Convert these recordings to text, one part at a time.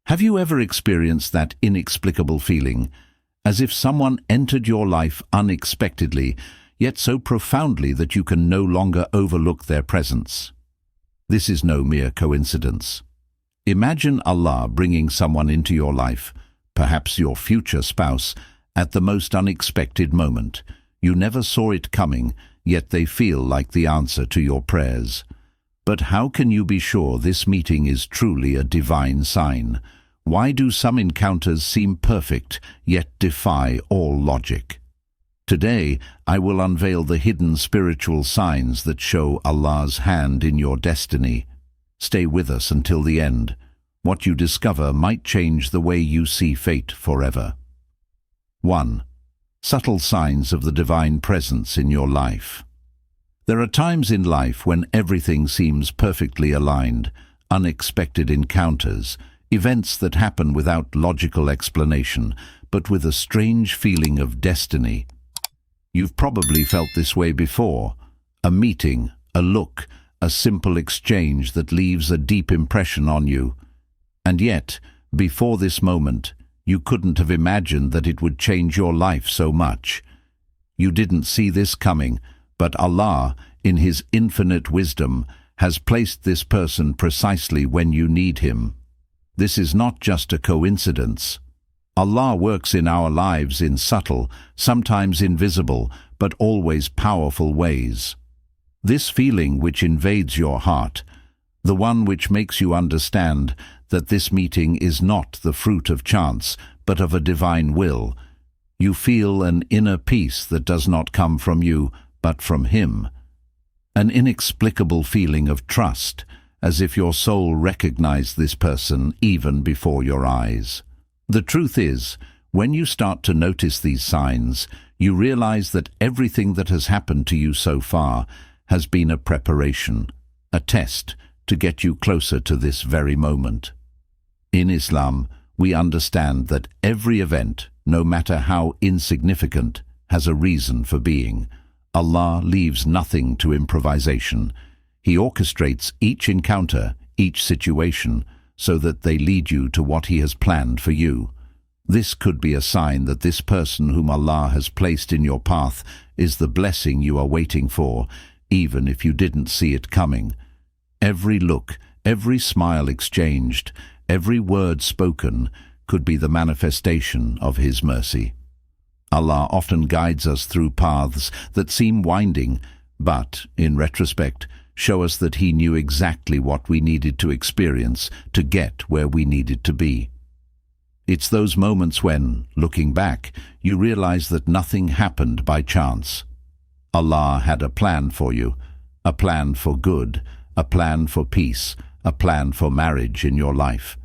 Have you ever experienced that inexplicable feeling, as if someone entered your life unexpectedly, yet so profoundly that you can no longer overlook their presence? This is no mere coincidence. Imagine Allah bringing someone into your life, perhaps your future spouse, at the most unexpected moment. You never saw it coming, yet they feel like the answer to your prayers. But how can you be sure this meeting is truly a divine sign? Why do some encounters seem perfect, yet defy all logic? Today, I will unveil the hidden spiritual signs that show Allah's hand in your destiny. Stay with us until the end. What you discover might change the way you see fate forever. 1. Subtle signs of the divine presence in your life. There are times in life when everything seems perfectly aligned, unexpected encounters, events that happen without logical explanation, but with a strange feeling of destiny. You've probably felt this way before. A meeting, a look, a simple exchange that leaves a deep impression on you. And yet, before this moment, you couldn't have imagined that it would change your life so much. You didn't see this coming, but Allah, in His infinite wisdom, has placed this person precisely when you need Him. This is not just a coincidence. Allah works in our lives in subtle, sometimes invisible, but always powerful ways. This feeling which invades your heart, the one which makes you understand that this meeting is not the fruit of chance, but of a divine will. You feel an inner peace that does not come from you, but from Him. An inexplicable feeling of trust, as if your soul recognized this person even before your eyes. The truth is, when you start to notice these signs, you realize that everything that has happened to you so far has been a preparation, a test to get you closer to this very moment. In Islam, we understand that every event, no matter how insignificant, has a reason for being. Allah leaves nothing to improvisation. He orchestrates each encounter, each situation, so that they lead you to what He has planned for you. This could be a sign that this person whom Allah has placed in your path is the blessing you are waiting for, even if you didn't see it coming. Every look, every smile exchanged, every word spoken could be the manifestation of His mercy. Allah often guides us through paths that seem winding, but, in retrospect, show us that He knew exactly what we needed to experience to get where we needed to be. It's those moments when, looking back, you realize that nothing happened by chance. Allah had a plan for you, a plan for good, a plan for peace, a plan for marriage in your life.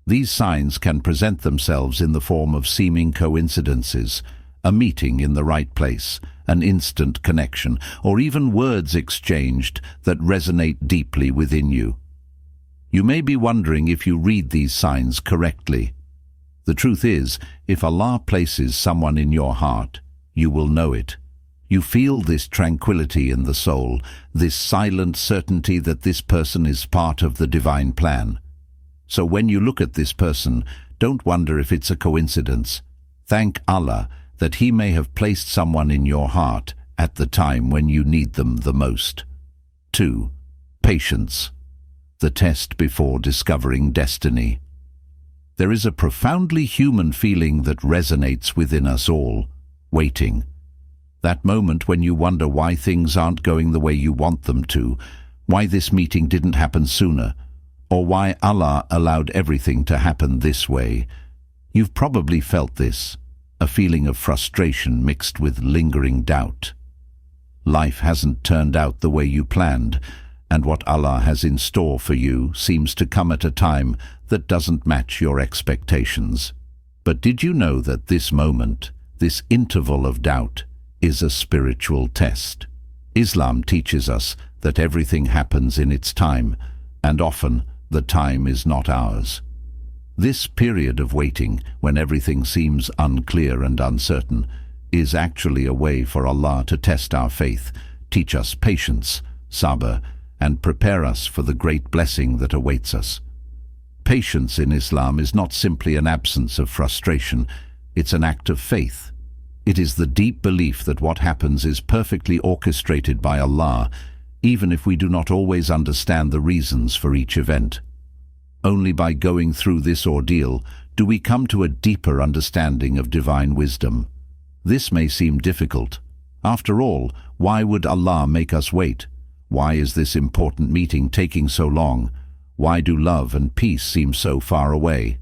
These signs can present themselves in the form of seeming coincidences, a meeting in the right place, an instant connection, or even words exchanged that resonate deeply within you. You may be wondering if you read these signs correctly. The truth is, if Allah places someone in your heart, you will know it. You feel this tranquility in the soul, this silent certainty that this person is part of the divine plan. So when you look at this person, don't wonder if it's a coincidence. Thank Allah that He may have placed someone in your heart at the time when you need them the most. 2. Patience. The test before discovering destiny. There is a profoundly human feeling that resonates within us all: waiting. That moment when you wonder why things aren't going the way you want them to, why this meeting didn't happen sooner, or why Allah allowed everything to happen this way. You've probably felt this, a feeling of frustration mixed with lingering doubt. Life hasn't turned out the way you planned, and what Allah has in store for you seems to come at a time that doesn't match your expectations. But did you know that this moment, this interval of doubt, is a spiritual test? Islam teaches us that everything happens in its time, and often the time is not ours. This period of waiting, when everything seems unclear and uncertain, is actually a way for Allah to test our faith, teach us patience, sabr, and prepare us for the great blessing that awaits us. Patience in Islam is not simply an absence of frustration, it's an act of faith. It is the deep belief that what happens is perfectly orchestrated by Allah, even if we do not always understand the reasons for each event. Only by going through this ordeal do we come to a deeper understanding of divine wisdom. This may seem difficult. After all, why would Allah make us wait? Why is this important meeting taking so long? Why do love and peace seem so far away?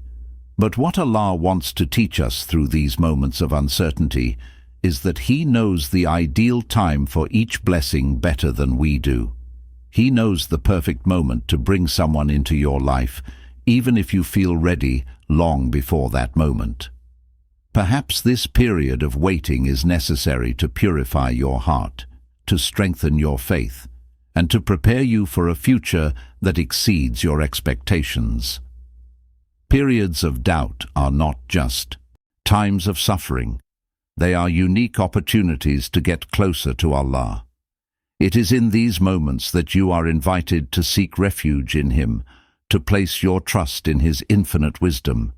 But what Allah wants to teach us through these moments of uncertainty is that He knows the ideal time for each blessing better than we do. He knows the perfect moment to bring someone into your life, even if you feel ready long before that moment. Perhaps this period of waiting is necessary to purify your heart, to strengthen your faith, and to prepare you for a future that exceeds your expectations. Periods of doubt are not just times of suffering. They are unique opportunities to get closer to Allah. It is in these moments that you are invited to seek refuge in Him, to place your trust in His infinite wisdom.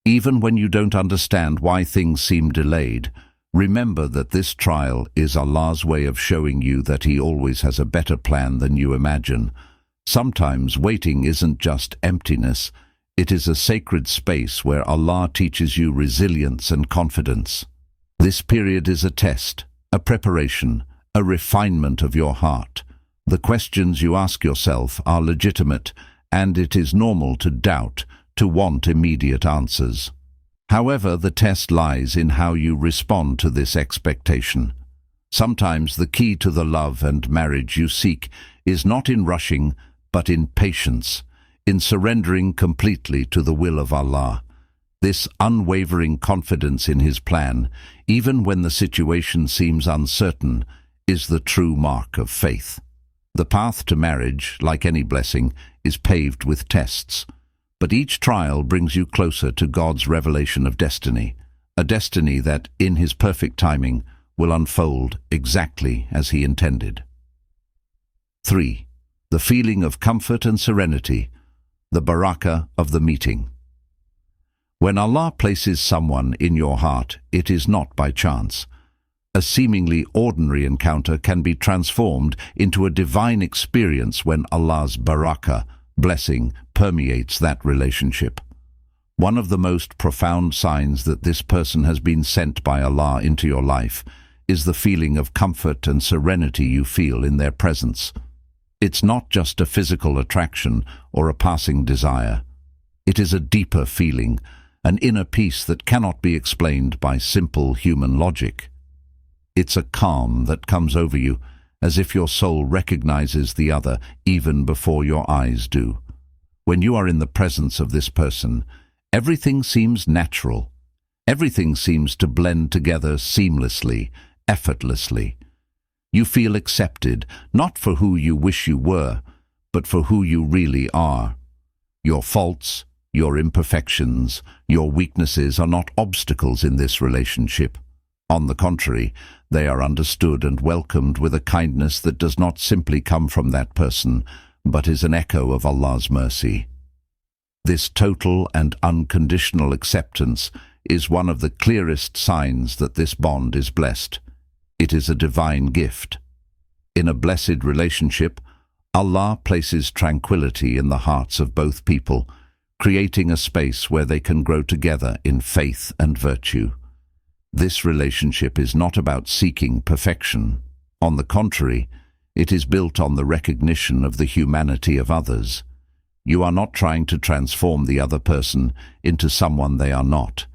Even when you don't understand why things seem delayed, remember that this trial is Allah's way of showing you that He always has a better plan than you imagine. Sometimes waiting isn't just emptiness, it is a sacred space where Allah teaches you resilience and confidence. This period is a test, a preparation, a refinement of your heart. The questions you ask yourself are legitimate, and it is normal to doubt, to want immediate answers. However, the test lies in how you respond to this expectation. Sometimes the key to the love and marriage you seek is not in rushing, but in patience, in surrendering completely to the will of Allah. This unwavering confidence in His plan, even when the situation seems uncertain, is the true mark of faith. The path to marriage, like any blessing, is paved with tests. But each trial brings you closer to God's revelation of destiny, a destiny that, in His perfect timing, will unfold exactly as He intended. 3. The feeling of comfort and serenity, the barakah of the meeting. When Allah places someone in your heart, it is not by chance. A seemingly ordinary encounter can be transformed into a divine experience when Allah's barakah, blessing, permeates that relationship. One of the most profound signs that this person has been sent by Allah into your life is the feeling of comfort and serenity you feel in their presence. It's not just a physical attraction or a passing desire. It is a deeper feeling, an inner peace that cannot be explained by simple human logic. It's a calm that comes over you, as if your soul recognizes the other even before your eyes do. When you are in the presence of this person, everything seems natural. Everything seems to blend together seamlessly, effortlessly. You feel accepted, not for who you wish you were, but for who you really are. Your faults, your imperfections, your weaknesses are not obstacles in this relationship. On the contrary, they are understood and welcomed with a kindness that does not simply come from that person, but is an echo of Allah's mercy. This total and unconditional acceptance is one of the clearest signs that this bond is blessed. It is a divine gift. In a blessed relationship, Allah places tranquility in the hearts of both people, creating a space where they can grow together in faith and virtue. This relationship is not about seeking perfection. On the contrary, it is built on the recognition of the humanity of others. You are not trying to transform the other person into someone they are not.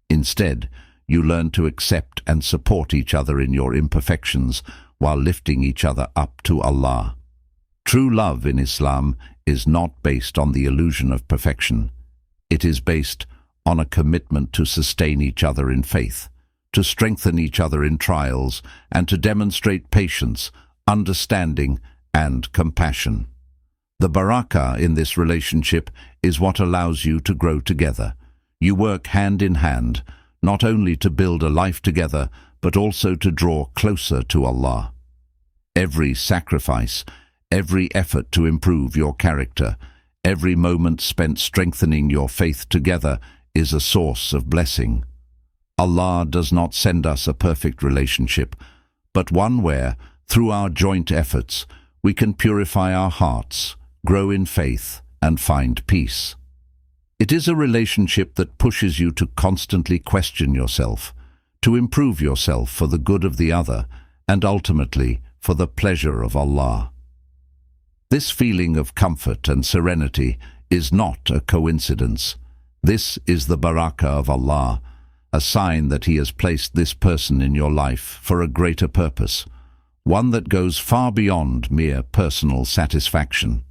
Instead, you learn to accept and support each other in your imperfections while lifting each other up to Allah. True love in Islam is not based on the illusion of perfection. It is based on a commitment to sustain each other in faith, to strengthen each other in trials, and to demonstrate patience, understanding, and compassion. The barakah in this relationship is what allows you to grow together. You work hand in hand, not only to build a life together, but also to draw closer to Allah. Every sacrifice, every effort to improve your character, Every moment spent strengthening your faith together is a source of blessing. Allah does not send us a perfect relationship, but one where, through our joint efforts, we can purify our hearts, grow in faith, and find peace. It is a relationship that pushes you to constantly question yourself, to improve yourself for the good of the other, and ultimately for the pleasure of Allah. This feeling of comfort and serenity is not a coincidence. This is the barakah of Allah, a sign that He has placed this person in your life for a greater purpose, one that goes far beyond mere personal satisfaction.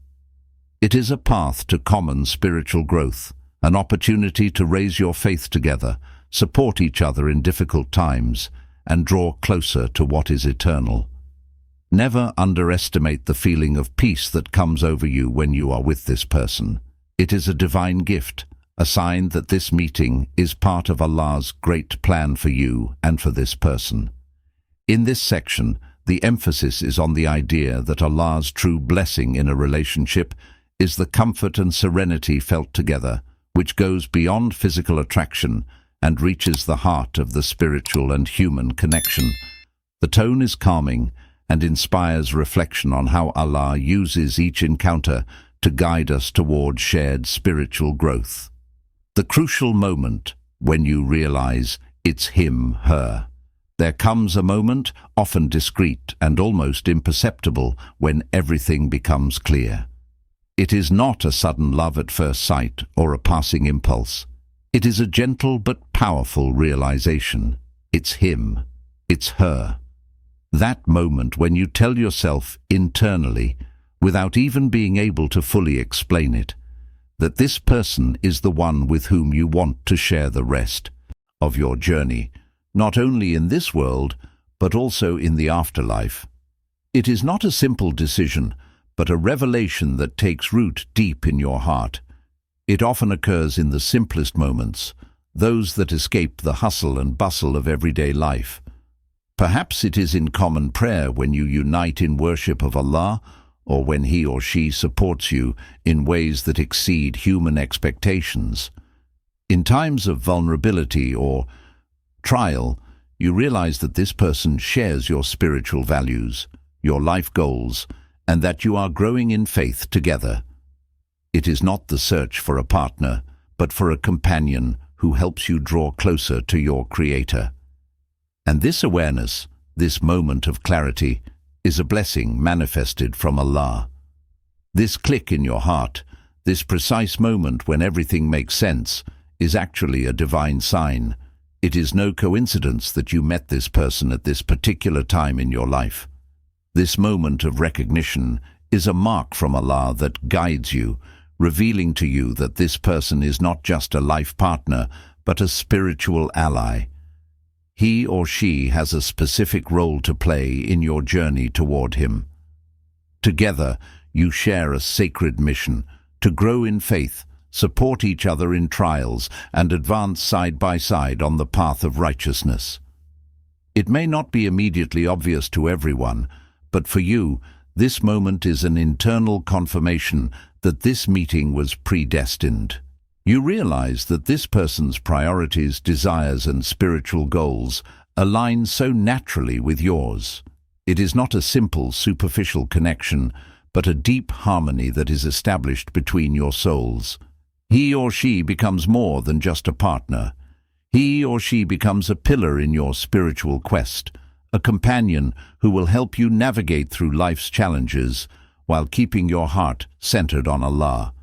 It is a path to common spiritual growth, an opportunity to raise your faith together, support each other in difficult times, and draw closer to what is eternal. Never underestimate the feeling of peace that comes over you when you are with this person. It is a divine gift, a sign that this meeting is part of Allah's great plan for you and for this person. In this section, the emphasis is on the idea that Allah's true blessing in a relationship is the comfort and serenity felt together, which goes beyond physical attraction and reaches the heart of the spiritual and human connection. The tone is calming and inspires reflection on how Allah uses each encounter to guide us toward shared spiritual growth. The crucial moment when you realize it's him, her. There comes a moment, often discreet and almost imperceptible, when everything becomes clear. It is not a sudden love at first sight or a passing impulse. It is a gentle but powerful realization. It's him. It's her. That moment when you tell yourself internally, without even being able to fully explain it, that this person is the one with whom you want to share the rest of your journey, not only in this world, but also in the afterlife. It is not a simple decision, but a revelation that takes root deep in your heart. It often occurs in the simplest moments, those that escape the hustle and bustle of everyday life. Perhaps it is in common prayer when you unite in worship of Allah, or when He or she supports you in ways that exceed human expectations. In times of vulnerability or trial, you realize that this person shares your spiritual values, your life goals, and that you are growing in faith together. It is not the search for a partner, but for a companion who helps you draw closer to your Creator. And this awareness, this moment of clarity, is a blessing manifested from Allah. This click in your heart, this precise moment when everything makes sense, is actually a divine sign. It is no coincidence that you met this person at this particular time in your life. This moment of recognition is a mark from Allah that guides you, revealing to you that this person is not just a life partner, but a spiritual ally. He or she has a specific role to play in your journey toward Him. Together, you share a sacred mission to grow in faith, support each other in trials, and advance side by side on the path of righteousness. It may not be immediately obvious to everyone, but for you, this moment is an internal confirmation that this meeting was predestined. You realize that this person's priorities, desires, and spiritual goals align so naturally with yours. It is not a simple, superficial connection, but a deep harmony that is established between your souls. He or she becomes more than just a partner. He or she becomes a pillar in your spiritual quest, a companion who will help you navigate through life's challenges while keeping your heart centered on Allah.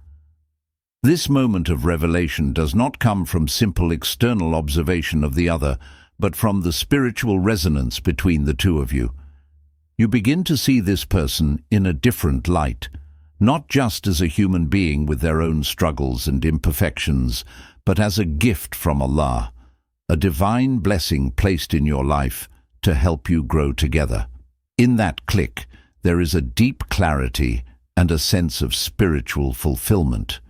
This moment of revelation does not come from simple external observation of the other, but from the spiritual resonance between the two of you. You begin to see this person in a different light, not just as a human being with their own struggles and imperfections, but as a gift from Allah, a divine blessing placed in your life to help you grow together. In that click, there is a deep clarity and a sense of spiritual fulfillment.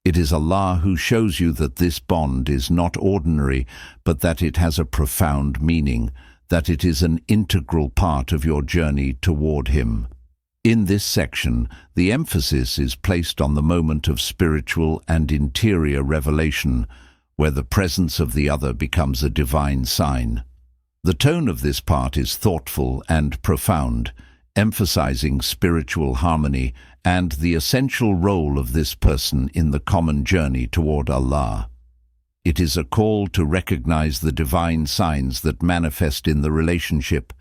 It is Allah who shows you that this bond is not ordinary, but that it has a profound meaning, that it is an integral part of your journey toward Him. In this section, the emphasis is placed on the moment of spiritual and interior revelation, where the presence of the other becomes a divine sign. The tone of this part is thoughtful and profound, emphasizing spiritual harmony and the essential role of this person in the common journey toward Allah. It is a call to recognize the divine signs that manifest in the relationship,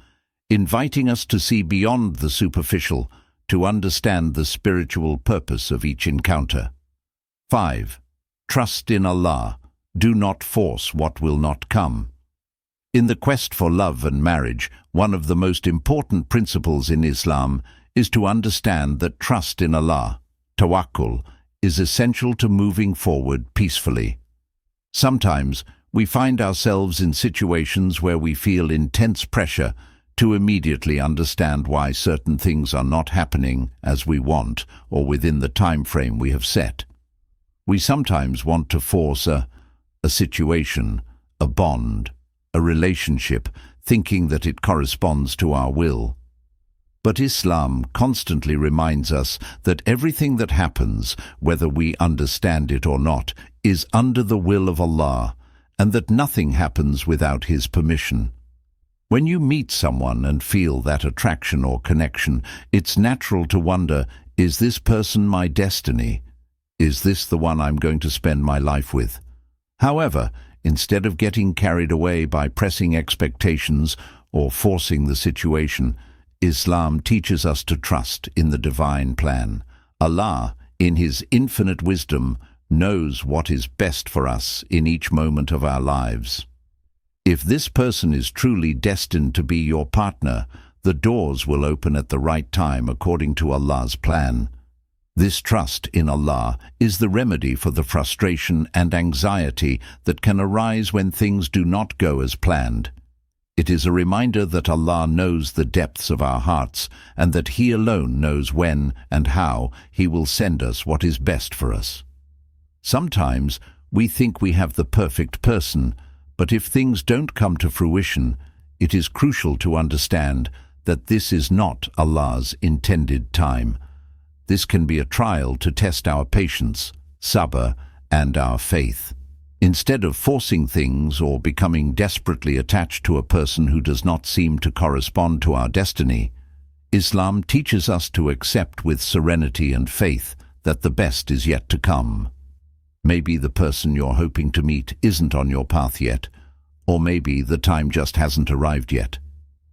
inviting us to see beyond the superficial, to understand the spiritual purpose of each encounter. 5. Trust in Allah. Do not force what will not come. In the quest for love and marriage, one of the most important principles in Islam is to understand that trust in Allah, tawakkul, is essential to moving forward peacefully. Sometimes we find ourselves in situations where we feel intense pressure to immediately understand why certain things are not happening as we want or within the time frame we have set. We sometimes want to force a situation, a bond, a relationship, thinking that it corresponds to our will. But Islam constantly reminds us that everything that happens, whether we understand it or not, is under the will of Allah, and that nothing happens without His permission. When you meet someone and feel that attraction or connection, it's natural to wonder, is this person my destiny? Is this the one I'm going to spend my life with? However, instead of getting carried away by pressing expectations or forcing the situation, Islam teaches us to trust in the divine plan. Allah, in His infinite wisdom, knows what is best for us in each moment of our lives. If this person is truly destined to be your partner, the doors will open at the right time according to Allah's plan. This trust in Allah is the remedy for the frustration and anxiety that can arise when things do not go as planned. It is a reminder that Allah knows the depths of our hearts and that He alone knows when and how He will send us what is best for us. Sometimes we think we have the perfect person, but if things don't come to fruition, it is crucial to understand that this is not Allah's intended time. This can be a trial to test our patience, sabr, and our faith. Instead of forcing things or becoming desperately attached to a person who does not seem to correspond to our destiny, Islam teaches us to accept with serenity and faith that the best is yet to come. Maybe the person you're hoping to meet isn't on your path yet, or maybe the time just hasn't arrived yet.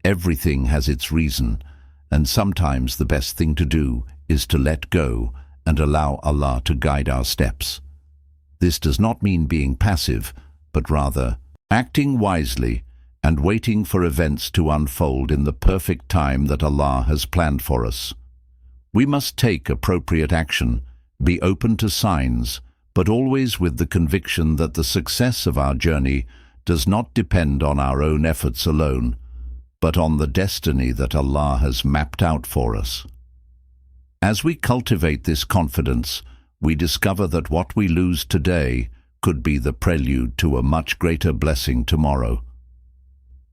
Everything has its reason, and sometimes the best thing to do is to let go and allow Allah to guide our steps. This does not mean being passive, but rather acting wisely and waiting for events to unfold in the perfect time that Allah has planned for us. We must take appropriate action, be open to signs, but always with the conviction that the success of our journey does not depend on our own efforts alone, but on the destiny that Allah has mapped out for us. As we cultivate this confidence, we discover that what we lose today could be the prelude to a much greater blessing tomorrow.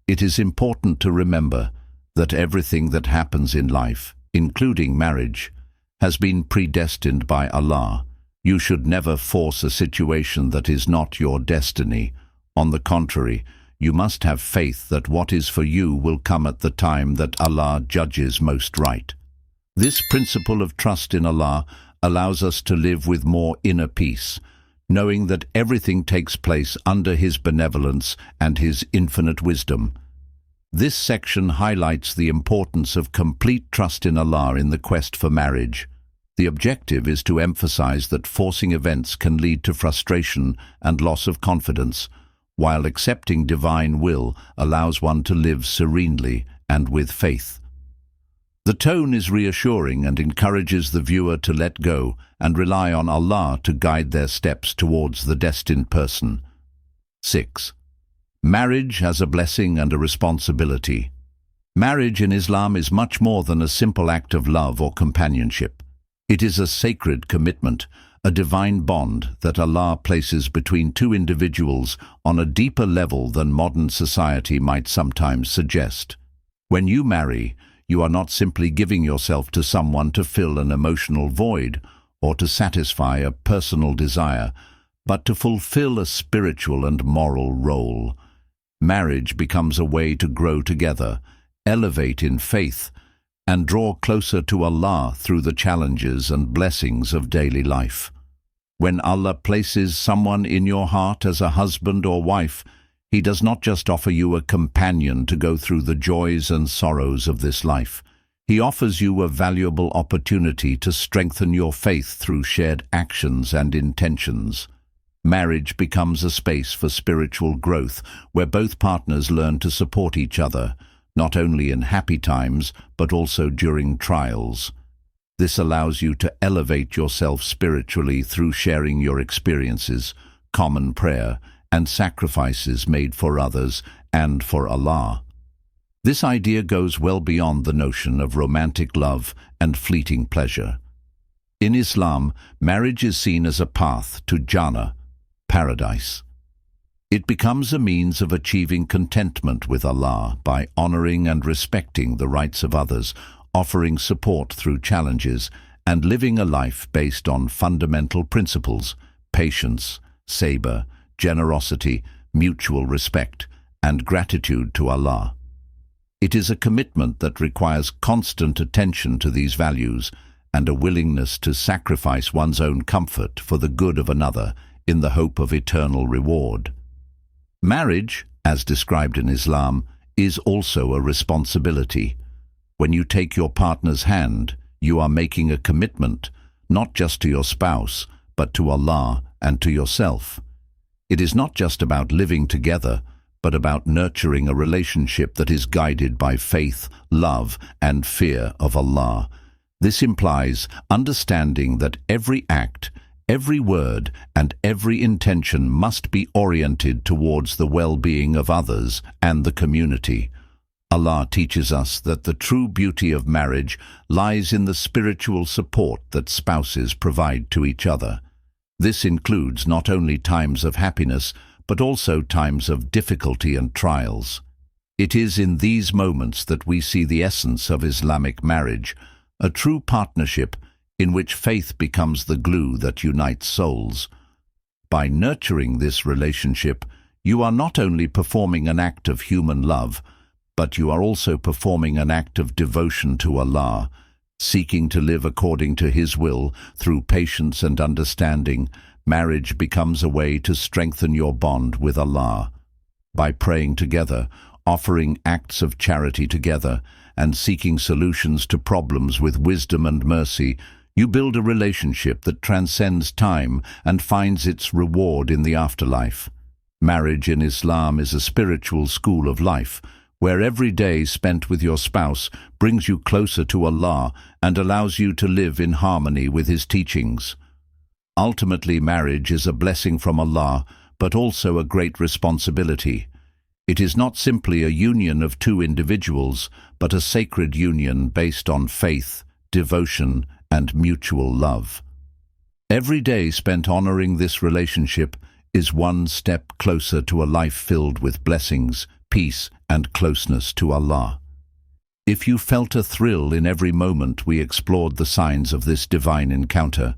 It is important to remember that everything that happens in life, including marriage, has been predestined by Allah. You should never force a situation that is not your destiny. On the contrary, you must have faith that what is for you will come at the time that Allah judges most right. This principle of trust in Allah allows us to live with more inner peace, knowing that everything takes place under His benevolence and His infinite wisdom. This section highlights the importance of complete trust in Allah in the quest for marriage. The objective is to emphasize that forcing events can lead to frustration and loss of confidence, while accepting divine will allows one to live serenely and with faith. The tone is reassuring and encourages the viewer to let go and rely on Allah to guide their steps towards the destined person. 6. Marriage as a blessing and a responsibility. Marriage in Islam is much more than a simple act of love or companionship. It is a sacred commitment, a divine bond that Allah places between two individuals on a deeper level than modern society might sometimes suggest. When you marry, You are not simply giving yourself to someone to fill an emotional void or to satisfy a personal desire, but to fulfill a spiritual and moral role. Marriage becomes a way to grow together, elevate in faith, and draw closer to Allah through the challenges and blessings of daily life. When Allah places someone in your heart as a husband or wife, He does not just offer you a companion to go through the joys and sorrows of this life. He offers you a valuable opportunity to strengthen your faith through shared actions and intentions. Marriage becomes a space for spiritual growth where both partners learn to support each other, not only in happy times but also during trials. This allows you to elevate yourself spiritually through sharing your experiences, common prayer, and sacrifices made for others and for Allah. This idea goes well beyond the notion of romantic love and fleeting pleasure. In Islam, marriage is seen as a path to Jannah, paradise. It becomes a means of achieving contentment with Allah by honoring and respecting the rights of others, offering support through challenges, and living a life based on fundamental principles: patience, sabr, generosity, mutual respect, and gratitude to Allah. It is a commitment that requires constant attention to these values and a willingness to sacrifice one's own comfort for the good of another in the hope of eternal reward. Marriage, as described in Islam, is also a responsibility. When you take your partner's hand, you are making a commitment, not just to your spouse, but to Allah and to yourself. It is not just about living together, but about nurturing a relationship that is guided by faith, love, and fear of Allah. This implies understanding that every act, every word, and every intention must be oriented towards the well-being of others and the community. Allah teaches us that the true beauty of marriage lies in the spiritual support that spouses provide to each other. This includes not only times of happiness, but also times of difficulty and trials. It is in these moments that we see the essence of Islamic marriage, a true partnership in which faith becomes the glue that unites souls. By nurturing this relationship, you are not only performing an act of human love, but you are also performing an act of devotion to Allah, seeking to live according to His will through patience and understanding. Marriage becomes a way to strengthen your bond with Allah. By praying together, offering acts of charity together, and seeking solutions to problems with wisdom and mercy, you build a relationship that transcends time and finds its reward in the afterlife. Marriage in Islam is a spiritual school of life, where every day spent with your spouse brings you closer to Allah and allows you to live in harmony with His teachings. Ultimately, marriage is a blessing from Allah, but also a great responsibility. It is not simply a union of two individuals, but a sacred union based on faith, devotion, and mutual love. Every day spent honoring this relationship is one step closer to a life filled with blessings, peace, and closeness to Allah. If you felt a thrill in every moment we explored the signs of this divine encounter,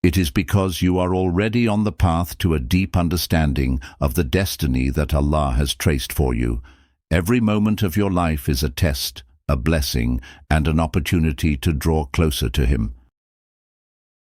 it is because you are already on the path to a deep understanding of the destiny that Allah has traced for you. Every moment of your life is a test, a blessing, and an opportunity to draw closer to Him.